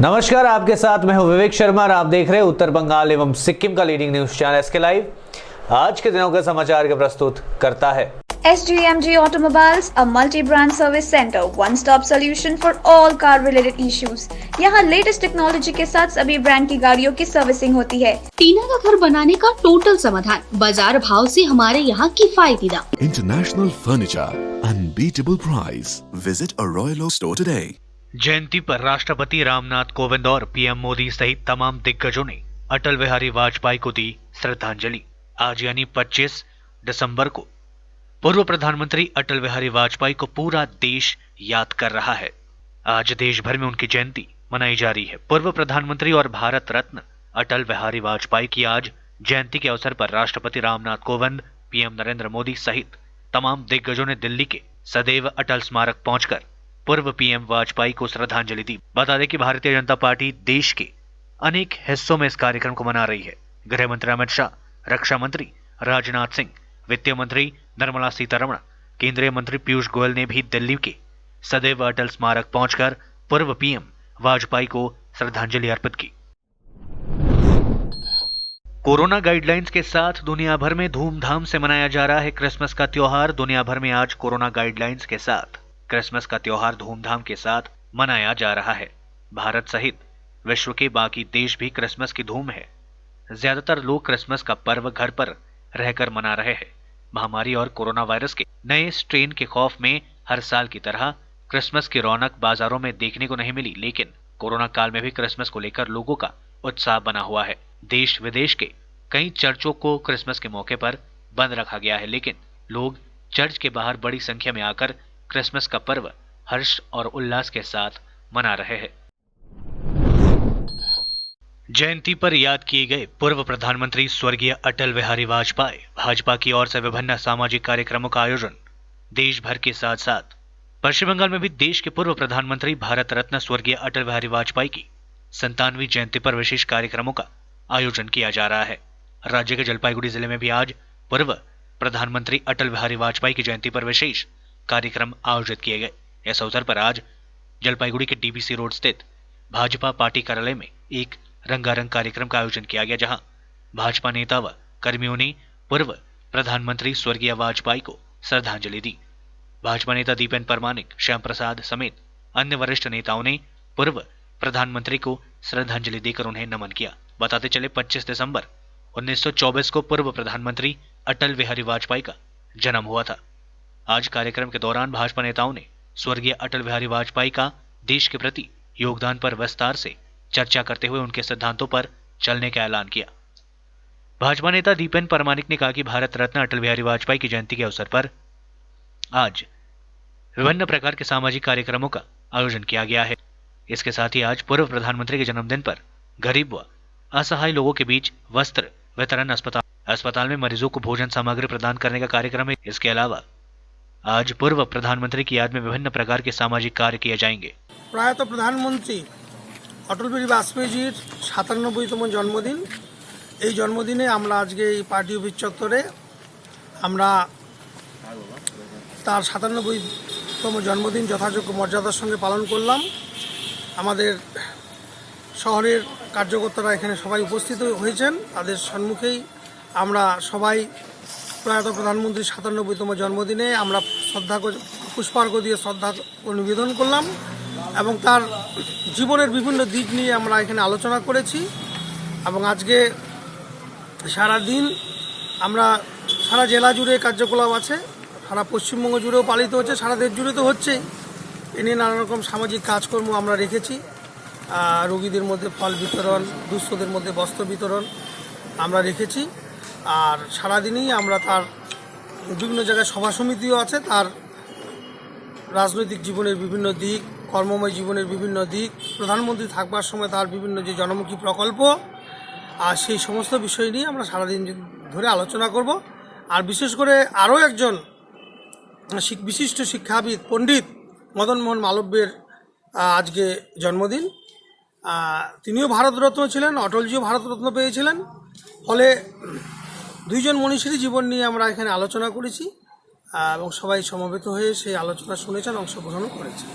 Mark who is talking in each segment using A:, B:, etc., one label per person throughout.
A: नमस्कार, आपके साथ मैं हूं विवेक शर्मा और आप देख रहे हैं उत्तर बंगाल एवं सिक्किम का leading news channel SK live. आज के दिनों का समाचार के प्रस्तुत करता है
B: SGMG Automobiles, a multi-brand service center, one-stop solution for all car-related issues। यहाँ लेटेस्ट टेक्नोलॉजी के साथ सभी ब्रांड की गाड़ियों की सर्विसिंग होती है।
C: टीना का घर बनाने का टोटल समाधान, बाजार भाव से हमारे यहाँ किफायती दाम।
D: International Furniture, unbeatable price. Visit a Royal Oak store today.
E: जयंती पर राष्ट्रपति रामनाथ कोविंद और पीएम मोदी सहित तमाम दिग्गजों ने अटल बिहारी वाजपेयी को दी श्रद्धांजलि। आज यानी 25 दिसंबर को पूर्व प्रधानमंत्री अटल बिहारी वाजपेयी को पूरा देश याद कर रहा है। आज देश भर में उनकी जयंती मनाई जा रही है। पूर्व प्रधानमंत्री और भारत रत्न अटल बिहारी वाजपेयी की आज जयंती के अवसर पर राष्ट्रपति रामनाथ कोविंद, पीएम नरेंद्र मोदी सहित तमाम दिग्गजों ने दिल्ली के सदैव अटल स्मारक पहुंचकर पूर्व पीएम वाजपेयी को श्रद्धांजलि दी। बता दें कि भारतीय जनता पार्टी देश के अनेक हिस्सों में इस कार्यक्रम को मना रही है। गृह मंत्री अमित शाह, रक्षा मंत्री राजनाथ सिंह, वित्त मंत्री निर्मला सीतारमण, केंद्रीय मंत्री पीयूष गोयल ने भी दिल्ली के सदैव अटल स्मारक पहुंचकर पूर्व पीएम वाजपेयी को श्रद्धांजलि अर्पित की। कोरोना गाइडलाइंस के साथ दुनिया भर में धूमधाम से मनाया जा रहा है क्रिसमस का त्योहार। दुनिया भर में आज कोरोना गाइडलाइंस के साथ क्रिसमस का त्योहार धूमधाम के साथ मनाया जा रहा है। भारत सहित विश्व के बाकी देश भी क्रिसमस की धूम है। ज्यादातर लोग क्रिसमस का पर्व घर पर रहकर मना रहे हैं। महामारी और कोरोना वायरस के नए स्ट्रेन के खौफ में हर साल की तरह क्रिसमस की रौनक बाजारों में देखने को नहीं मिली, लेकिन कोरोना काल में भी क्रिसमस को लेकर लोगों का उत्साह बना हुआ है। देश विदेश के कई चर्चों को क्रिसमस के मौके पर बंद रखा गया है, लेकिन लोग चर्च के बाहर बड़ी संख्या में आकर क्रिसमस का पर्व हर्ष और उल्लास के साथ मना रहे हैं। जयंती पर याद किए गए पूर्व प्रधानमंत्री स्वर्गीय अटल बिहारी वाजपेयी। भाजपा की ओर से विभिन्न सामाजिक कार्यक्रमों का आयोजन देश भर के साथ साथ पश्चिम बंगाल में भी देश के पूर्व प्रधानमंत्री भारत रत्न स्वर्गीय अटल बिहारी वाजपेयी की 57वीं जयंती पर विशेष कार्यक्रमों का आयोजन किया जा रहा है। राज्य के जलपाईगुड़ी जिले में भी आज पूर्व प्रधानमंत्री अटल बिहारी वाजपेयी की जयंती पर विशेष कार्यक्रम आयोजित किए गए। इस अवसर पर आज जलपाईगुड़ी के डीबीसी रोड स्थित भाजपा पार्टी कार्यालय में एक रंगारंग कार्यक्रम का आयोजन किया गया, जहां भाजपा नेता व कर्मियों ने पूर्व प्रधानमंत्री स्वर्गीय वाजपेयी को श्रद्धांजलि दी। भाजपा नेता दीपेन परमानिक, श्याम प्रसाद समेत अन्य वरिष्ठ नेताओं ने पूर्व प्रधानमंत्री को श्रद्धांजलि देकर उन्हें नमन किया। बताते चले 25 दिसंबर 1924 को पूर्व प्रधानमंत्री अटल बिहारी वाजपेयी का जन्म हुआ था। आज कार्यक्रम के दौरान भाजपा नेताओं ने स्वर्गीय अटल बिहारी वाजपेयी का देश के प्रति योगदान पर विस्तार से चर्चा करते हुए उनके सिद्धांतों पर चलने का ऐलान किया। भाजपा नेता दीपेन परमानिक ने कहा कि भारत रत्न अटल बिहारी वाजपेयी की जयंती के अवसर पर आज विभिन्न प्रकार के सामाजिक कार्यक्रमों का आयोजन किया गया है। इसके साथ ही आज पूर्व प्रधानमंत्री के जन्मदिन पर गरीब व असहाय लोगों के बीच वस्त्र वितरण, अस्पताल में मरीजों को भोजन सामग्री प्रदान करने का कार्यक्रम है। इसके अलावा आज पूर्व प्रधानमंत्री की याद में विभिन्न प्रकार के सामाजिक कार्य किए जाएंगे।
F: प्रयात प्रधानमंत्री अटल बिहारी वाजपेयीजिर 97तम जन्मदिन। এই জন্মদিনে আমরা আজকে এই পার্টি অফিস চত্বরে আমরা তার 97তম জন্মদিন যথাযোগ্য মর্যাদার সঙ্গে পালন করলাম। আমাদের শহরের কার্যকর্তারা এখানে সবাই উপস্থিত হয়েছেন। তাদের সম্মুখেই আমরা সবাই প্রয়াত প্রধানমন্ত্রীর 97তম জন্মদিনে আমরা পুষ্পার্ঘ দিয়ে শ্রদ্ধা নিবেদন করলাম এবং তার জীবনের বিভিন্ন দিক নিয়ে আমরা এখানে আলোচনা করেছি। এবং আজকে সারাদিন আমরা সারা জেলা জুড়ে কার্যকলাপ আছে, সারা পশ্চিমবঙ্গ জুড়েও পালিত হচ্ছে, সারা দেশ জুড়ে তো হচ্ছেই। এ নিয়ে নানা রকম সামাজিক কাজকর্ম আমরা রেখেছি। রোগীদের মধ্যে ফল বিতরণ, দুস্থদের মধ্যে বস্ত্র বিতরণ আমরা রেখেছি। আর সারাদিনই আমরা তার বিভিন্ন জায়গায় সভা সমিতিও আছে, তার রাজনৈতিক জীবনের বিভিন্ন দিক, কর্মময় জীবনের বিভিন্ন দিক, প্রধানমন্ত্রী থাকবার সময় তার বিভিন্ন যে জনমুখী প্রকল্প, আর সেই সমস্ত বিষয় নিয়ে আমরা সারাদিন ধরে আলোচনা করব। আর বিশেষ করে আরও একজন বিশিষ্ট শিক্ষাবিদ পণ্ডিত মদনমোহন মালব্যের আজকে জন্মদিন। তিনিও ভারতরত্ন ছিলেন, অটলজিও ভারতরত্ন পেয়েছিলেন। ফলে দুইজন মনীষীর জীবন নিয়ে আমরা এখানে আলোচনা করেছি এবং সবাই সমবেত হয়ে সেই আলোচনা শুনেছেন, অংশগ্রহণ করেছেন।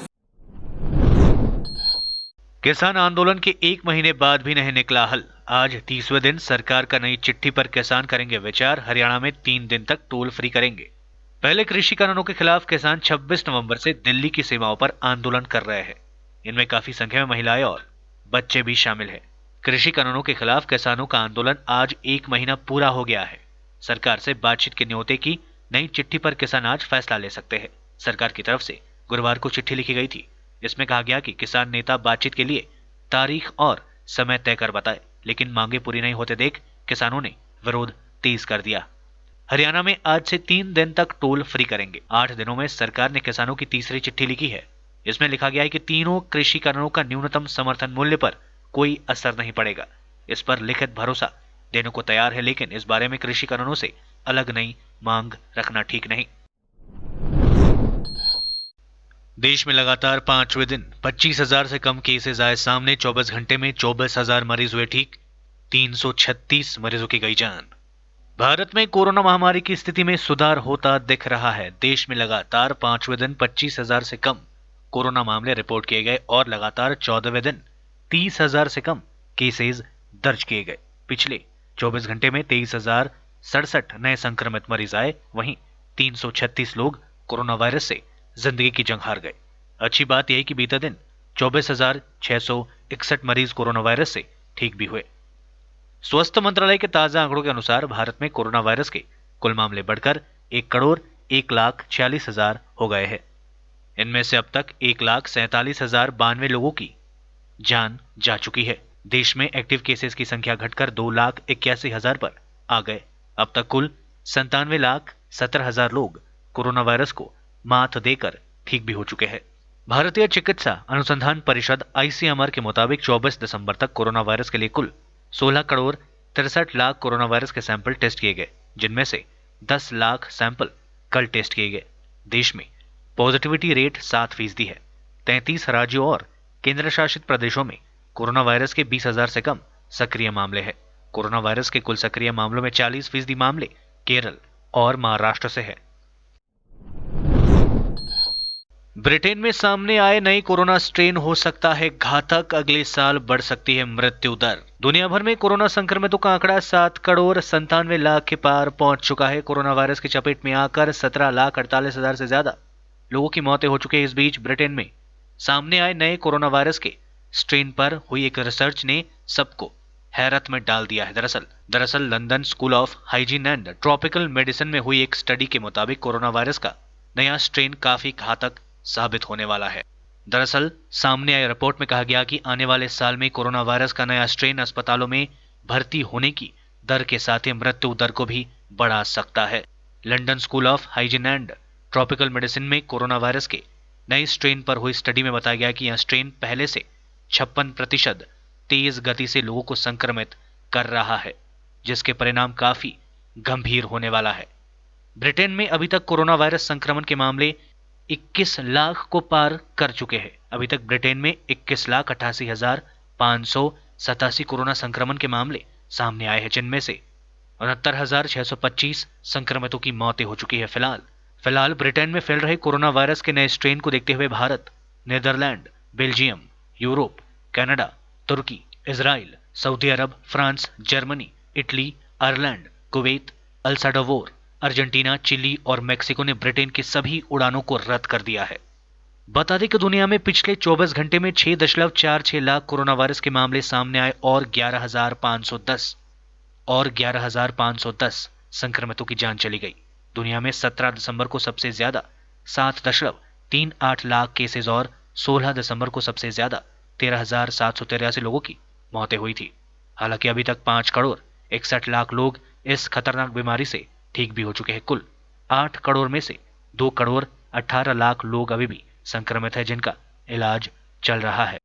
E: किसान आंदोलन के 1 महीने बाद भी नहीं निकला हल। आज 30वें दिन सरकार का नई चिट्ठी पर किसान करेंगे विचार। हरियाणा में 3 दिन तक टोल फ्री करेंगे। पहले कृषि कानूनों के खिलाफ किसान 26 नवंबर से दिल्ली की सीमाओं पर आंदोलन कर रहे हैं। इनमें काफी संख्या में महिलाएं और बच्चे भी शामिल हैं। कृषि कानूनों के खिलाफ किसानों का आंदोलन आज 1 महीना पूरा हो गया है। सरकार से बातचीत के न्योते की नई चिट्ठी पर किसान आज फैसला ले सकते हैं। सरकार की तरफ से गुरुवार को चिट्ठी लिखी गई थी। इसमें कहा गया कि किसान नेता बातचीत के लिए तारीख और समय तय कर बताए, लेकिन मांगे पूरी नहीं होते देख किसानों ने विरोध तेज कर दिया। हरियाणा में आज से 3 दिन तक टोल फ्री करेंगे। 8 दिनों में सरकार ने किसानों की तीसरी चिट्ठी लिखी है। इसमें लिखा गया है कि तीनों कृषि कानूनों का न्यूनतम समर्थन मूल्य पर कोई असर नहीं पड़ेगा। इस पर लिखित भरोसा देने को तैयार है, लेकिन इस बारे में कृषि कानूनों से अलग नई मांग रखना ठीक नहीं। देश में लगातार 5वें दिन 25,000 से कम केसेस आए सामने। 24 घंटे में 24,000 मरीज हुए ठीक। 336 मरीजों की गई जान। भारत में कोरोना महामारी की स्थिति में सुधार होता दिख रहा है। देश में लगातार 5वें दिन 25,000 से कम कोरोना मामले रिपोर्ट किए गए और लगातार 14वें दिन 30,000 से कम केसेस दर्ज किए गए। पिछले 24 घंटे में 23,067 नए संक्रमित मरीज आए। वहीं 336 लोग कोरोना वायरस से जिंदगी की जंग हार गए। अच्छी बात यह है कि बीते दिन 24,661 मरीज कोरोना वायरस से ठीक भी हुए। स्वास्थ्य मंत्रालय के ताजा आंकड़ों के अनुसार भारत में कोरोना वायरस के कुल मामले बढ़कर 1,01,46,000 हो गए हैं। इनमें से अब तक 1,47,092 लोगों की जान जा चुकी है। देश में एक्टिव केसेस की संख्या घटकर 2,81,000 पर आ गए। अब तक कुल 97,17,000 लोग कोरोना वायरस को मात देकर ठीक भी हो चुके हैं। भारतीय चिकित्सा अनुसंधान परिषद ICMR के मुताबिक 24 दिसंबर तक कोरोना वायरस के लिए कुल 16,63,00,000 कोरोना वायरस के सैंपल टेस्ट किए गए, जिनमें से 10 लाख सैंपल कल टेस्ट किए गए। देश में पॉजिटिविटी रेट 7% है। 33 राज्यों और केंद्र शासित प्रदेशों में कोरोना वायरस के 20,000 से कम सक्रिय मामले हैं। कोरोना वायरस के कुल सक्रिय मामलों में 40% मामले केरल और महाराष्ट्र से है। ब्रिटेन में सामने आए नए कोरोना स्ट्रेन हो सकता है घातक। अगले साल बढ़ सकती है मृत्यु दर। दुनिया भर में कोरोना संक्रमितों का आंकड़ा 7,97,00,000 के पार पहुंच चुका है। कोरोना वायरस की चपेट में आकर 17,48,000 से ज्यादा लोगों की मौतें हो चुकी है। इस बीच ब्रिटेन में सामने आए नए कोरोना वायरस के स्ट्रेन पर हुई एक रिसर्च ने सबको हैरत में डाल दिया है। दरअसल London school of hygiene and tropical medicine में हुई एक स्टडी के मुताबिक कोरोना वायरस का नया स्ट्रेन काफी घातक साबित होने वाला है। दरअसल सामने आई रिपोर्ट में कहा गया कि आने वाले साल में कोरोना वायरस का नया स्ट्रेन अस्पतालों में भर्ती होने की दर के साथ ही मृत्यु दर को भी बढ़ा सकता है। London school of hygiene and tropical medicine में कोरोना वायरस के नए स्ट्रेन पर हुई स्टडी में बताया गया कि यह स्ट्रेन पहले से 56% तेज गति से लोगों को संक्रमित कर रहा है, जिसके परिणाम काफी गंभीर होने वाला है। ब्रिटेन में अभी तक कोरोना वायरस संक्रमण के मामले 21 लाख को पार कर चुके हैं। अभी तक ब्रिटेन में 21,88,587 कोरोना संक्रमण के मामले सामने आए हैं, जिनमें से 69,625 संक्रमितों की मौतें हो चुकी है। फिलहाल ब्रिटेन में फैल रहे कोरोना वायरस के नए स्ट्रेन को देखते हुए Bharat, Netherlands, Belgium, Europe, Canada, तुर्की, Israel, Saudi Arab, France, Germany, Italy, Ireland, Kuwait, El Salvador, Argentina, Chile और मेक्सिको ने ब्रिटेन की सभी उड़ानों को रद्द कर दिया है। बता दें कि दुनिया में पिछले 24 घंटे में 6.46 लाख कोरोना वायरस के मामले सामने आए और 11,510 संक्रमितों की जान चली गई। दुनिया में 17 दिसंबर को सबसे ज्यादा 7.38 लाख केसेस और 16 दिसंबर को सबसे ज्यादा 13,783 लोगों की मौतें हुई थी। हालांकि अभी तक 5,61,00,000 लोग इस खतरनाक बीमारी से ठीक भी हो चुके हैं। कुल 8 करोड़ में से 2,18,00,000 लोग अभी भी संक्रमित है, जिनका इलाज चल रहा है।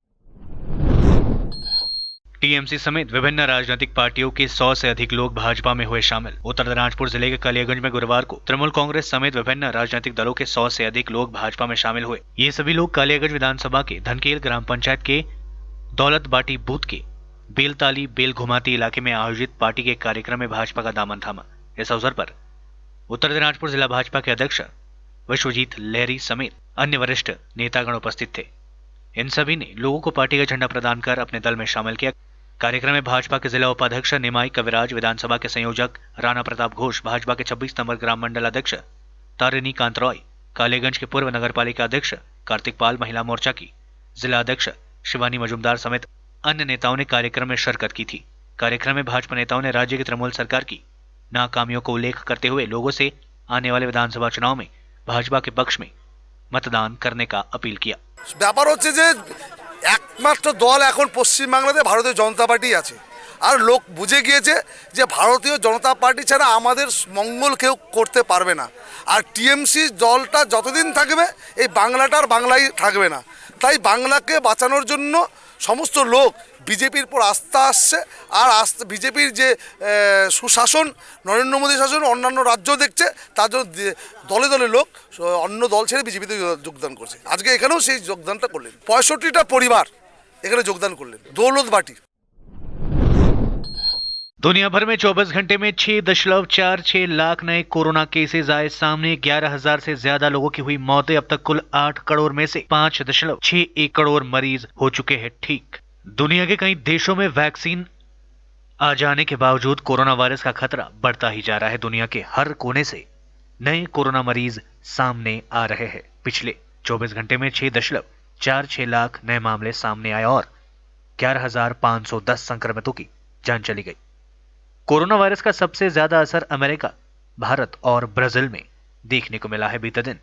E: टीएमसी समेत विभिन्न राजनीतिक पार्टियों के 100 से अधिक लोग भाजपा में हुए शामिल। उत्तर दिनाजपुर जिले के कालियागंज में गुरुवार को तृणमूल कांग्रेस समेत विभिन्न राजनीतिक दलों के 100 से अधिक लोग भाजपा में शामिल हुए। ये सभी लोग कालियागंज विधानसभा के धनकेल ग्राम पंचायत के दौलत बाटी बूथ के बेलताली बेल घुमाती इलाके में आयोजित पार्टी के कार्यक्रम में भाजपा का दामन थामा। इस अवसर पर उत्तर दिनाजपुर जिला भाजपा के अध्यक्ष विश्वजीत लहरी समेत अन्य वरिष्ठ नेतागण उपस्थित थे। इन सभी ने लोगों को पार्टी का झंडा प्रदान कर अपने दल में शामिल किया। कार्यक्रम में भाजपा के जिला उपाध्यक्ष निमाई कविराज, विधानसभा के संयोजक राणा प्रताप घोष, भाजपा के 26 नंबर ग्राम मंडल अध्यक्ष तारिणी कांत रॉय, कालीगंज के पूर्व नगरपालिका अध्यक्ष कार्तिक पाल, महिला मोर्चा की जिला अध्यक्ष शिवानी मजुमदार समेत अन्य नेताओं ने कार्यक्रम में शिरकत की थी। कार्यक्रम में भाजपा नेताओं ने राज्य की तृणमूल सरकार की नाकामियों को उल्लेख करते हुए लोगों से आने वाले विधानसभा चुनाव में भाजपा के पक्ष में मतदान करने का अपील किया।
G: ব্যাপার হচ্ছে যে একমাত্র দল এখন পশ্চিমবাংলাতে ভারতীয় জনতা পার্টি আছে, আর লোক বুঝে গিয়েছে যে ভারতীয় জনতা পার্টি ছাড়া আমাদের মঙ্গল কেউ করতে পারবে না। আর টিএমসি দলটা যতদিন থাকবে এই বাংলাটার বাংলাই থাকবে না। তাই বাংলাকে বাঁচানোর জন্য সমস্ত লোক বিজেপির উপর আস্থা আসছে, আর বিজেপির যে সুশাসন, নরেন্দ্র মোদী শাসন অন্যান্য রাজ্য দেখছে, তার জন্য দলে দলে লোক অন্য দল ছেড়ে বিজেপিতে যোগদান করছে। আজকে এখানেও সেই যোগদানটা করলেন 65টা পরিবার এখানে যোগদান করলেন দৌলত বাটি।
E: दुनिया भर में 24 घंटे में 6.46 लाख नए कोरोना केसेस आए सामने। 11,000 से ज्यादा लोगों की हुई मौतें। अब तक कुल 8 करोड़ में से 5.61 करोड़ मरीज हो चुके हैं ठीक। दुनिया के कई देशों में वैक्सीन आ जाने के बावजूद कोरोना वायरस का खतरा बढ़ता ही जा रहा है। दुनिया के हर कोने से नए कोरोना मरीज सामने आ रहे हैं। पिछले 24 घंटे में 6.46 लाख नए मामले सामने आए और 11,510 संक्रमितों की जान चली गई। कोरोना वायरस का सबसे ज्यादा असर अमेरिका, भारत और ब्राजील में देखने को मिला है। बीते दिन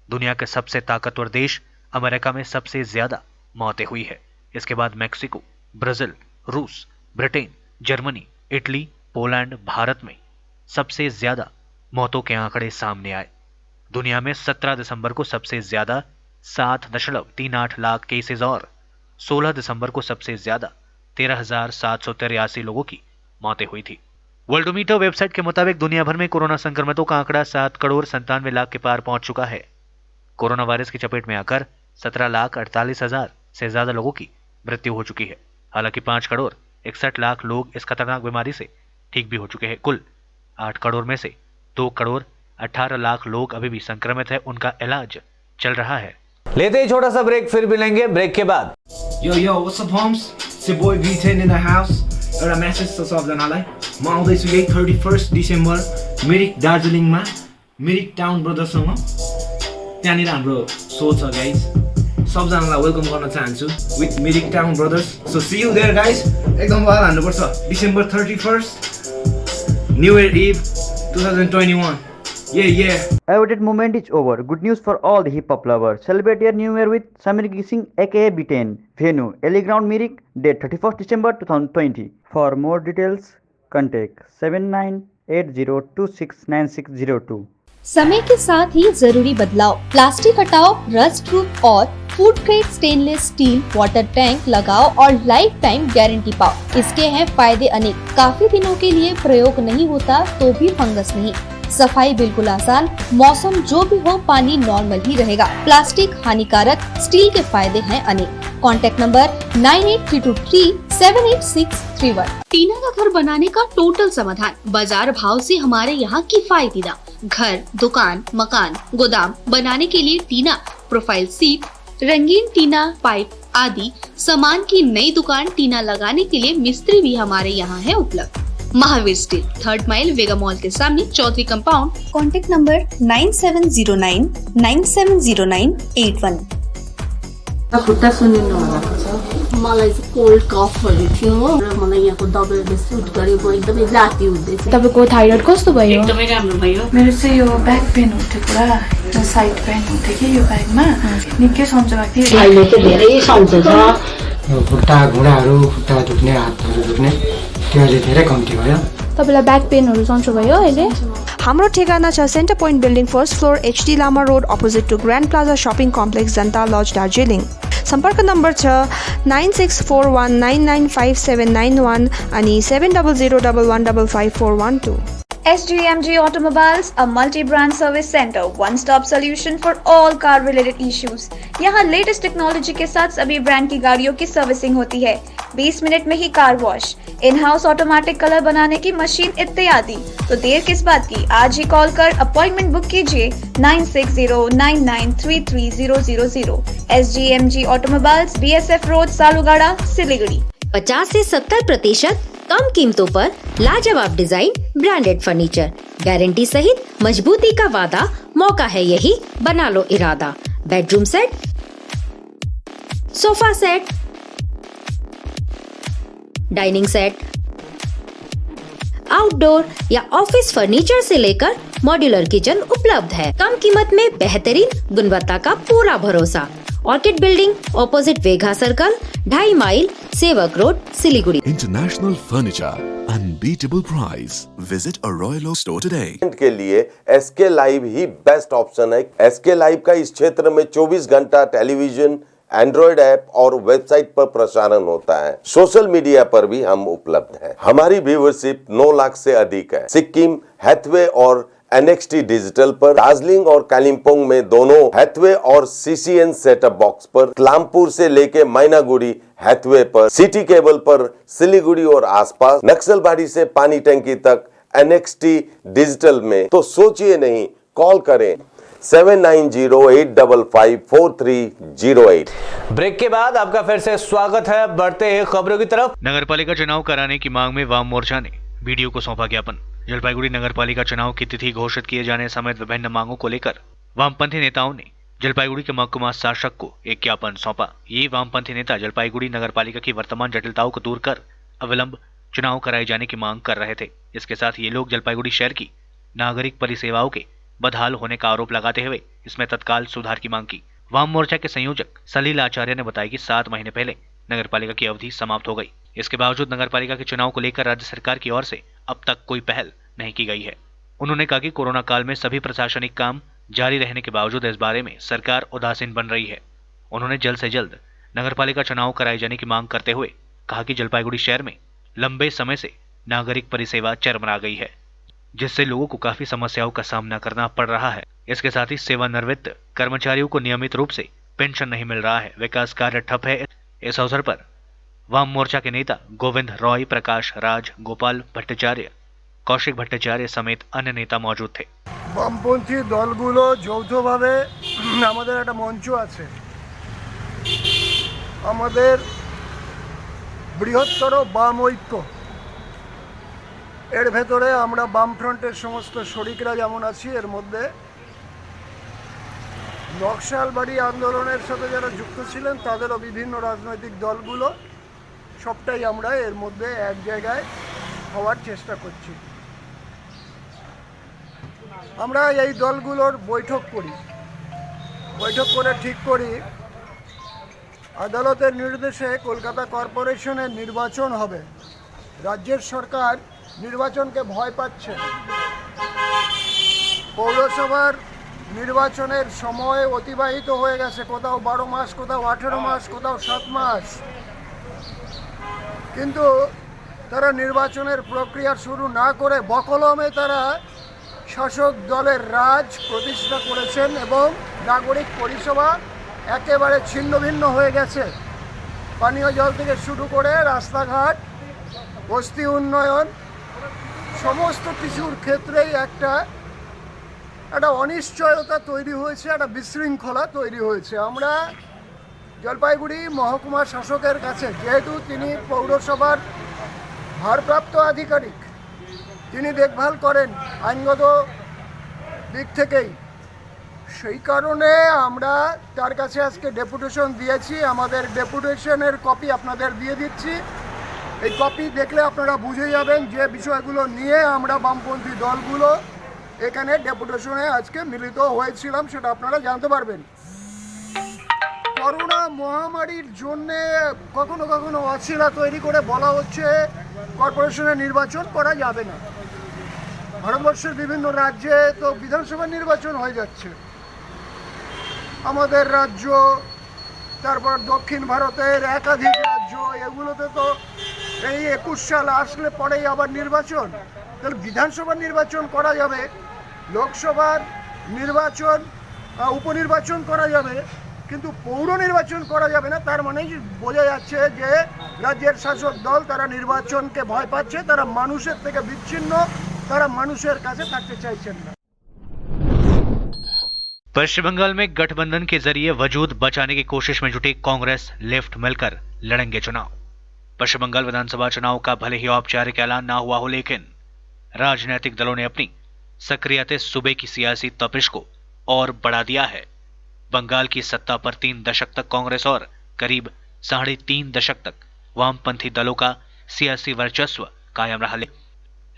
E: दुनिया के सबसे ताकतवर देश अमेरिका में सबसे ज्यादा मौतें हुई है। इसके बाद मैक्सिको, ब्राजील, रूस, Britain, Germany, Italy, Poland, Bharat में सबसे ज्यादा मौतों के आंकड़े सामने आए। दुनिया में 17 दिसंबर को सबसे ज्यादा 7.38 लाख केसेस और 16 दिसंबर को सबसे ज्यादा 13,783 लोगों की मौतें हुई थी। वर्ल्डोमीटर वेबसाइट के मुताबिक दुनिया भर में कोरोना संक्रमितों का आंकड़ा 7 करोड़ 97 लाख के पार पहुंच चुका है। कोरोना वायरस की चपेट में आकर 17,48,000 से ज्यादा लोगों की मृत्यु हो चुकी है। हालांकि 5 करोड़ 61 लाख लोग इस खतरनाक बीमारी से ठीक भी हो चुके हैं। कुल 8 करोड़ में से 2 करोड़ 18 लाख लोग अभी भी संक्रमित है, उनका इलाज चल रहा है।
A: लेते ही छोटा सा ब्रेक, फिर मिलेंगे ब्रेक के बाद।
H: Yo, what's up, homes? It's your boy V10 in the house. एउटा मेसेज छ सबजनालाई, म आउँदैछु यही 31 डिसेम्बर मिरिक दार्जिलिङमा मिरिक टाउन ब्रदर्ससँग। त्यहाँनिर हाम्रो सो छ गाइज, सबजनालाई वेलकम गर्न चाहन्छु with Mirik town brothers. So see you there guys. एकदम वार हान्नुपर्छ। December 31 new year eve 2021। Yeah.
I: Awaited moment is over. Good news for all the hip hop lovers. Celebrate your new year with Samir Gising aka B10. Venue Ellie Ground Mirik. Date 31st December 2020. For more details, contact 7980269602.
C: समय के साथ ही जरूरी बदलाव। Plastic हटाओ, rust proof और food grade stainless still water tank लगाओ और life time guarantee पाओ। इसके हैं फायदे अनेक। काफी दिनों के लिए प्रयोग नहीं होता तो भी फंगस नहीं। सफाई बिल्कुल आसान। मौसम जो भी हो, पानी नॉर्मल ही रहेगा। प्लास्टिक हानिकारक, स्टील के फायदे हैं अनेक। Contact number 9832378631। टीना का घर बनाने का टोटल समाधान। बाजार भाव से हमारे यहाँ किफायती दाम। घर, दुकान, मकान, गोदाम बनाने के लिए टीना, प्रोफाइल सीट, रंगीन टीना, पाइप आदि सामान की नई दुकान टीना लगाने के लिए मिस्त्री भी हमारे यहाँ है उपलब्ध। महावीर स्टील, 3rd माइल, वेगा मॉल के सामने, चौधरी कंपाउंड।
J: Contact number 9709970981।
K: खुट्टा सुनिनु भएको छ। मलाई चाहिँ कोल्ड कफहरू थियो र मलाई यहाँको दबाईले सुट गरे। म एकदमै जाती हुँदैछ।
J: तपाईको थाइरोइड कस्तो भयो?
K: एकदमै राम्रो भयो।
J: मेरो चाहिँ यो ब्याक पेन हुन्थ्यो पुरा, यो साइड पेन हुन्थ्यो कि यो ब्याकमा निकै सन्चो भएको थियो।
K: अहिले चाहिँ धेरै सन्चो छ।
L: खुट्टा घुँडाहरू, खुट्टा दुख्ने, हातहरू दुख्ने त्यो अहिले धेरै कम्ती भयो।
J: तपाईलाई ब्याक पेनहरू सन्चो भयो अहिले?
M: हाम्रो ठेगाना छ centre point building, 1st floor, HD Lama road, opposite to grand plaza shopping complex, Janata lodge, Darjeeling. सम्पर्क नम्बर छ 9641995791 अनि 7001155412।
B: SGMG Automobiles, a multi-brand service center, one-stop solution for all car-related issues. यहाँ लेटेस्ट टेक्नोलॉजी के साथ सभी ब्रांड की गाड़ियों की सर्विसिंग होती है। 20 मिनट में ही car wash, in house automatic colour बनाने की मशीन इत्यादि। तो देर किस बात की, आज ही कॉल कर अपॉइंटमेंट बुक कीजिए 9609933000। SGMG Automobiles, BSF road, Salugara, Siliguri.
C: 50 से 70% कम कीमतों पर लाजवाब डिजाइन, ब्रांडेड फर्नीचर, गारंटी सहित मजबूती का वादा। मौका है यही, बना लो इरादा। Bedroom set, sofa set, dining set, outdoor या ऑफिस फर्नीचर से लेकर मॉड्यूलर किचन उपलब्ध है। कम कीमत में बेहतरीन गुणवत्ता का पूरा भरोसा। Orchid building, opposite Vega circle, 2.5 mile, Sevoke road, Siliguri.
D: International Furniture, unbeatable price. Visit a Royal Oak store today.
N: के लिए SK लाइव ही बेस्ट ऑप्शन है। SK लाइव का इस क्षेत्र में 24 घंटा टेलीविजन, एंड्रॉइड ऐप और वेबसाइट पर प्रसारण होता है। सोशल मीडिया पर भी हम उपलब्ध हैं। हमारी व्यूवरशिप 9 लाख से अधिक है। सिक्किम, हैथवे और NXT डिजिटल पर, दार्जिलिंग और कालिम्पोंग में दोनों हैथवे और CCN सेटअप बॉक्स पर, क्लामपुर से लेके मैनागुड़ी हैथवे पर, सिटी केबल पर, सिलीगुड़ी और आसपास, नक्सलबाड़ी से पानी टंकी तक NXT डिजिटल में। तो सोचिए नहीं, कॉल करें 7908554308।
A: ब्रेक के बाद आपका फिर से स्वागत है। बढ़ते हैं खबरों की तरफ।
E: नगरपालिका चुनाव कराने की मांग में वाम मोर्चा ने बीडीओ को सौंपा ज्ञापन। जलपाईगुड़ी नगरपालिका चुनाव की तिथि घोषित किए जाने समेत विभिन्न मांगों को लेकर वामपंथी नेताओं ने जलपाईगुड़ी के महकुमा शासक को एक ज्ञापन सौंपा। ये वामपंथी नेता जलपाईगुड़ी नगरपालिका की वर्तमान जटिलताओं को दूर कर अविलंब चुनाव कराए जाने की मांग कर रहे थे। इसके साथ ये लोग जलपाईगुड़ी शहर की नागरिक परिसेवाओं के बदहाल होने का आरोप लगाते हुए इसमें तत्काल सुधार की मांग की। वाम मोर्चा के संयोजक सलील आचार्य ने बताया कि 7 महीने पहले नगरपालिका की अवधि समाप्त हो गई। इसके बावजूद नगरपालिका के चुनाव को लेकर राज्य सरकार की ओर से अब तक कोई पहल नहीं की गई है। उन्होंने कहा कि कोरोना काल में सभी प्रशासनिक काम जारी रहने के बावजूद इस बारे में सरकार उदासीन बन रही है। उन्होंने जल्द से जल्द नगरपालिका चुनाव कराए जाने की मांग करते हुए कहा कि जलपाईगुड़ी शहर में लंबे समय से नागरिक परिसेवा चरमरा गई है, जिससे लोगों को काफी समस्याओं का सामना करना पड़ रहा है। इसके साथ ही सेवानिवृत्त कर्मचारियों को नियमित रूप से पेंशन नहीं मिल रहा है, विकास कार्य ठप है। इस अवसर पर वाम मोर्चा के नेता गोविंद रॉय, प्रकाश राज, गोपाल भट्टाचार्य, कौशिक भट्टाचार्य समेत अन्य नेता मौजूद थे।
F: বামপন্থী দলগুলো যৌথভাবে আমাদের একটা মঞ্চ আছে, আমাদের বৃহত্তর বাম ঐক্য। এর ভেতরে আমরা বামফ্রন্টের সমস্ত শরিকরা যেমন আছি, এর মধ্যে নকশালবাড়ি আন্দোলনের সাথে যারা যুক্ত ছিলেন তাদেরও বিভিন্ন রাজনৈতিক দলগুলো সবটাই আমরা এর মধ্যে এক জায়গায় হওয়ার চেষ্টা করছি। আমরা এই দলগুলোর বৈঠক করি, বৈঠক করে ঠিক করি আদালতের নির্দেশে কলকাতা কর্পোরেশনের নির্বাচন হবে। রাজ্যের সরকার নির্বাচনকে ভয় পাচ্ছে। পৌরসভার নির্বাচনের সময় অতিবাহিত হয়ে গেছে, কোথাও 12 মাস, কোথাও 18 মাস, কোথাও 7 মাস, কিন্তু তারা নির্বাচনের প্রক্রিয়া শুরু না করে বকলমে তারা শাসক দলের রাজ প্রতিষ্ঠা করেছেন এবং নাগরিক পরিষেবা একেবারে ছিন্ন ভিন্ন হয়ে গেছে। পানীয় জল থেকে শুরু করে রাস্তাঘাট, বস্তি উন্নয়ন, সমস্ত কিছুর ক্ষেত্রেই একটা অনিশ্চয়তা তৈরি হয়েছে, একটা বিশৃঙ্খলা তৈরি হয়েছে। আমরা জলপাইগুড়ি মহকুমা শাসকের কাছে, যেহেতু তিনি পৌরসভার ভারপ্রাপ্ত আধিকারিক, তিনি দেখভাল করেন আইনগত দিক থেকেই, সেই কারণে আমরা তার কাছে আজকে ডেপুটেশন দিয়েছি। আমাদের ডেপুটেশনের কপি আপনাদের দিয়ে দিচ্ছি। এই কপি দেখলে আপনারা বুঝে যাবেন যে বিষয়গুলো নিয়ে আমরা বামপন্থী দলগুলো এখানে ডেপুটেশনে আজকে মিলিত হয়েছিলাম, সেটা আপনারা জানতে পারবেন। করোনা মহামারীর জন্যে কখনো কখনো অছিলা তৈরি করে বলা হচ্ছে কর্পোরেশনের নির্বাচন করা যাবে না। ভারতবর্ষের বিভিন্ন রাজ্যে তো বিধানসভা নির্বাচন হয়ে যাচ্ছে। আমাদের রাজ্য, তারপর দক্ষিণ ভারতের একাধিক রাজ্য, এগুলোতে তো এই 21 সাল আসলে পরেই আবার নির্বাচন। তাহলে বিধানসভা নির্বাচন করা যাবে, লোকসভার নির্বাচন উপনির্বাচন করা যাবে, কিন্তু পৌর নির্বাচন করা যাবে না। তার মানে বোঝা যাচ্ছে যে রাজ্যের শাসক দল তারা নির্বাচনকে ভয় পাচ্ছে, তারা মানুষের থেকে বিচ্ছিন্ন, তারা মানুষের কাছে থাকতে চাইছেন না।
E: पश्चिम बंगाल में गठबंधन के जरिए वजूद बचाने की कोशिश में जुटे कांग्रेस लेफ्ट मिलकर लड़ेंगे चुनाव। पश्चिम बंगाल विधानसभा चुनाव का भले ही औपचारिक ऐलान ना हुआ हो, लेकिन राजनीतिक दलों ने अपनी सक्रियता सूबे की सियासी तपिश को और बढ़ा दिया है। बंगाल की सत्ता पर 3 दशक तक कांग्रेस और करीब 3.5 दशक तक वामपंथी दलों का सियासी वर्चस्व कायम रहा,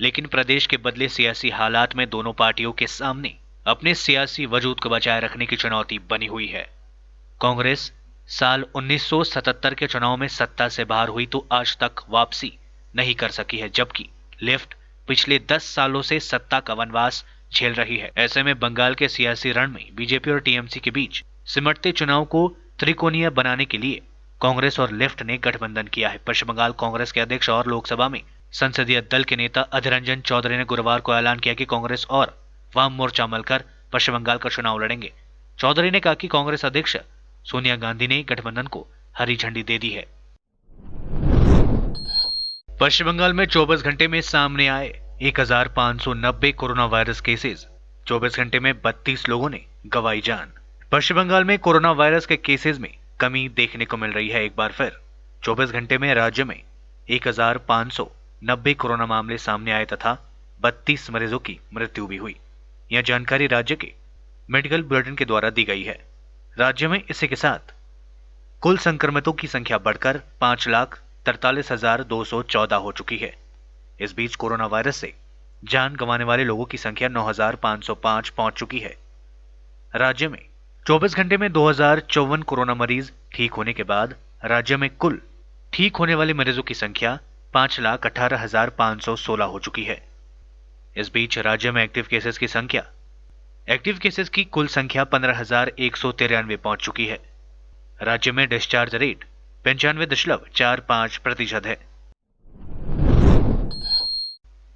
E: लेकिन प्रदेश के बदले सियासी हालात में दोनों पार्टियों के सामने अपने सियासी वजूद को बचाए रखने की चुनौती बनी हुई है। कांग्रेस साल 1977 के चुनाव में सत्ता से बाहर हुई तो आज तक वापसी नहीं कर सकी है, जबकि लेफ्ट पिछले 10 सालों से सत्ता का वनवास झेल रही है। ऐसे में बंगाल के सियासी रण में बीजेपी और टीएमसी के बीच सिमटते चुनाव को त्रिकोणीय बनाने के लिए कांग्रेस और लेफ्ट ने गठबंधन किया है। पश्चिम बंगाल कांग्रेस के अध्यक्ष और लोकसभा में संसदीय दल के नेता अधीर रंजन चौधरी ने गुरुवार को ऐलान किया कि कांग्रेस और वाम मोर्चा मिलकर पश्चिम बंगाल का चुनाव लड़ेंगे। चौधरी ने कहा कि कांग्रेस अध्यक्ष सोनिया गांधी ने गठबंधन को हरी झंडी दे दी है। पश्चिम बंगाल में 24 घंटे में सामने आए 1590 कोरोना वायरस केसेस। 24 घंटे में 32 लोगों ने गंवाई जान। पश्चिम बंगाल में कोरोना वायरस के केसेस में कमी देखने को मिल रही है। एक बार फिर 24 घंटे में राज्य में 1590 कोरोना मामले सामने आए तथा 32 मरीजों की मृत्यु भी हुई। यह जानकारी राज्य के मेडिकल बुलेटिन के द्वारा दी गई है। राज्य में इसी के साथ कुल संक्रमितों की संख्या बढ़कर 5,43,214 हो चुकी है। इस बीच कोरोना वायरस से जान गंवाने वाले लोगों की संख्या 9,505 पहुंच चुकी है। राज्य में 24 घंटे में 2054 कोरोना मरीज ठीक होने के बाद राज्य में कुल ठीक होने वाले मरीजों की संख्या 5,18,516 हो चुकी है। इस बीच राज्य में एक्टिव केसेस की कुल संख्या 15,193 पहुंच चुकी है। राज्य में डिस्चार्ज रेट 95.45% है।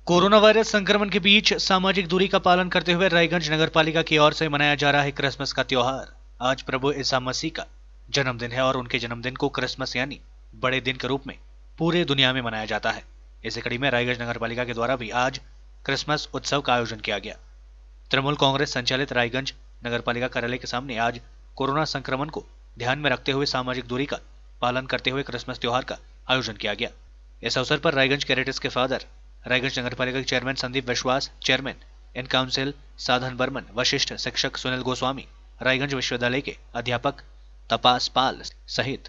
E: कोरोना वायरस संक्रमण के बीच सामाजिक दूरी का पालन करते हुए रायगंज नगरपालिका की ओर से मनाया जा रहा है क्रिसमस का त्योहार। आज प्रभु ईसा मसीह का जन्मदिन है और उनके जन्मदिन को क्रिसमस यानी बड़े दिन के रूप में पूरे दुनिया में मनाया जाता है। इसी कड़ी में रायगंज नगरपालिका के द्वारा भी आज क्रिसमस उत्सव का आयोजन किया गया। तृणमूल कांग्रेस संचालित रायगंज नगरपालिका कार्यालय के सामने आज कोरोना संक्रमण को ध्यान में रखते हुए सामाजिक दूरी का पालन करते हुए क्रिसमस त्योहार का आयोजन किया गया। इस अवसर पर रायगंज कैरेटिस के फादर, रायगंज नगरपालिका के चेयरमैन संदीप विश्वास, चेयरमैन इन काउंसिल साधन बर्मन, वशिष्ठ शिक्षक सुनील गोस्वामी, रायगंज विश्वविद्यालय के अध्यापक तपास पाल सहित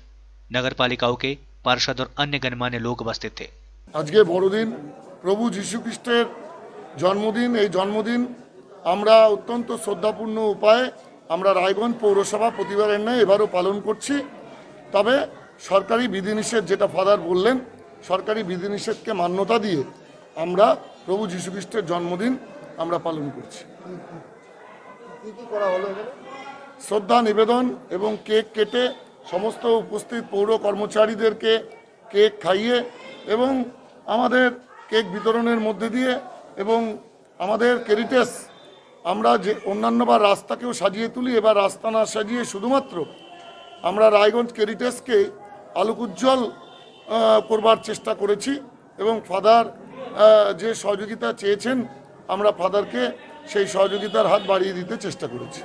E: नगरपालिकाओं के पार्षद और अन्य गणमान्य लोग उपस्थित थे।
O: आज के बड़ोदिन प्रभु যীশু খ্রিস্টের जन्मदिन। এই জন্মদিন আমরা অত্যন্ত শ্রদ্ধাপূর্ণ উপায়ে আমরা রায়গঞ্জ পৌরসভা প্রতিবারের ন্যায় এবারও পালন করছি। তবে সরকারি বিধিনিষেধ, যেটা ফাদার বললেন, সরকারি বিধিনিষেধকে মান্যতা দিয়ে আমরা প্রভু যীশু খ্রিস্টের জন্মদিন আমরা পালন করছি। শ্রদ্ধা নিবেদন এবং কেক কেটে সমস্ত উপস্থিত পৌর কর্মচারীদেরকে কেক খাইয়ে এবং আমাদের কেক বিতরণের মধ্যে দিয়ে এবং আমাদের ক্যারিটাস, আমরা যে অন্যান্যবার রাস্তাকেও সাজিয়ে তুলি, এবার রাস্তা না সাজিয়ে শুধুমাত্র আমরা রায়গঞ্জ ক্যারিটাসকে আলোকোজ্জ্বল করবার চেষ্টা করেছি এবং ফাদার যে সহযোগিতা চেয়েছেন আমরা ফাদারকে সেই সহযোগিতার হাত বাড়িয়ে দিতে চেষ্টা করেছি।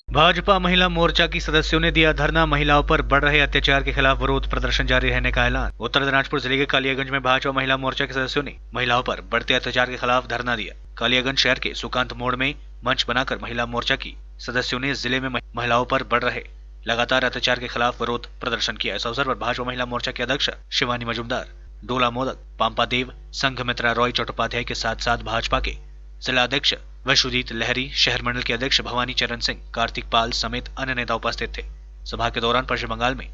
E: भाजपा महिला मोर्चा की सदस्यों ने दिया धरना। महिलाओं पर बढ़ रहे अत्याचार के खिलाफ विरोध प्रदर्शन जारी रहने का ऐलान। उत्तर दिनाजपुर जिले के कालियागंज में भाजपा महिला मोर्चा के सदस्यों ने महिलाओं पर बढ़ते अत्याचार के खिलाफ धरना दिया। कालियागंज शहर के सुकांत मोड़ में मंच बनाकर महिला मोर्चा की सदस्यों ने जिले में महिलाओं पर बढ़ रहे लगातार अत्याचार के खिलाफ विरोध प्रदर्शन किया। इस अवसर पर भाजपा महिला मोर्चा के अध्यक्ष शिवानी मजुमदार, डोला मोदक, पांपा देव, संघमित्रा रॉय चट्टोपाध्याय के साथ साथ भाजपा के जिला अध्यक्ष विश्वजीत लहरी, शहर मंडल के अध्यक्ष भवानी चरण सिंह, कार्तिक पाल समेत अन्य नेता उपस्थित थे। सभा के दौरान पश्चिम बंगाल में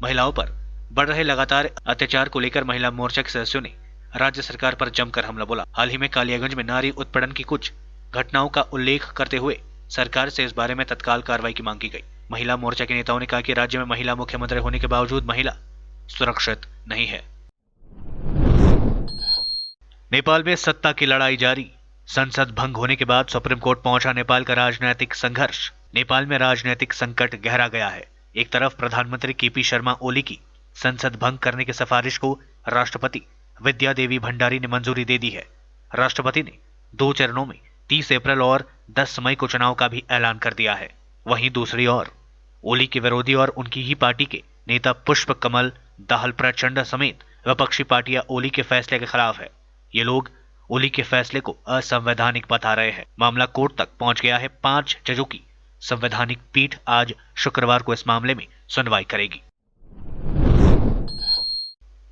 E: महिलाओं पर बढ़ रहे लगातार अत्याचार को लेकर महिला मोर्चा के सदस्यों ने राज्य सरकार पर जमकर हमला बोला। हाल ही में कालियागंज में नारी उत्पीड़न की कुछ घटनाओं का उल्लेख करते हुए सरकार से इस बारे में तत्काल कार्रवाई की मांग की गई। महिला मोर्चा के नेताओं ने कहा कि राज्य में महिला मुख्यमंत्री होने के बावजूद महिला सुरक्षित नहीं है। नेपाल में सत्ता की लड़ाई जारी। संसद भंग होने के बाद सुप्रीम कोर्ट पहुंचा नेपाल का राजनीतिक संघर्ष। नेपाल में राजनीतिक संकट गहरा गया है। एक तरफ प्रधानमंत्री केपी शर्मा ओली की संसद भंग करने की सिफारिश को राष्ट्रपति विद्या देवी भंडारी ने मंजूरी दे दी है। राष्ट्रपति ने 2 चरणों में 30 अप्रैल और 10 मई को चुनाव का भी ऐलान कर दिया है। वहीं दूसरी ओर ओली के विरोधी और उनकी ही पार्टी के नेता पुष्प कमल दाहाल प्रचंड समेत विपक्षी पार्टियां ओली के फैसले के खिलाफ है। ये लोग ओली के फैसले को असंवैधानिक बता रहे हैं। मामला कोर्ट तक पहुंच गया है। 5 जजों की संवैधानिक पीठ आज शुक्रवार को इस मामले में सुनवाई करेगी।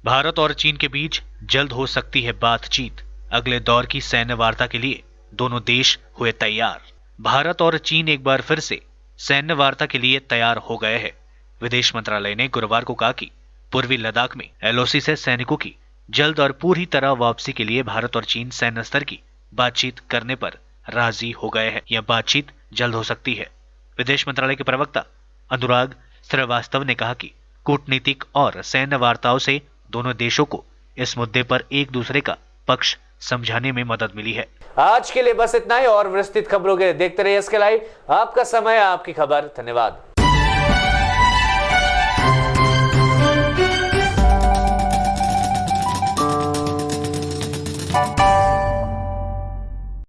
E: भारत और चीन के बीच जल्द हो सकती है बातचीत। अगले दौर की सैन्य वार्ता के लिए दोनों देश हुए तैयार। भारत और चीन एक बार फिर से सैन्य वार्ता के लिए तैयार हो गए हैं। विदेश मंत्रालय ने गुरुवार को कहा कि पूर्वी लद्दाख में एलओसी से सैनिकों की जल्द और पूरी तरह वापसी के लिए भारत और चीन सैन्य स्तर की बातचीत करने पर राजी हो गए हैं। यह बातचीत जल्द हो सकती है। विदेश मंत्रालय के प्रवक्ता अनुराग श्रीवास्तव ने कहा कि कूटनीतिक और सैन्य वार्ताओं से दोनों देशों को इस मुद्दे पर एक दूसरे का पक्ष समझाने में मदद मिली है।
A: आज के लिए बस इतना ही और विस्तृत खबरों के लिए देखते रहिए SK लाइव। आपका समय, आपकी खबर। धन्यवाद।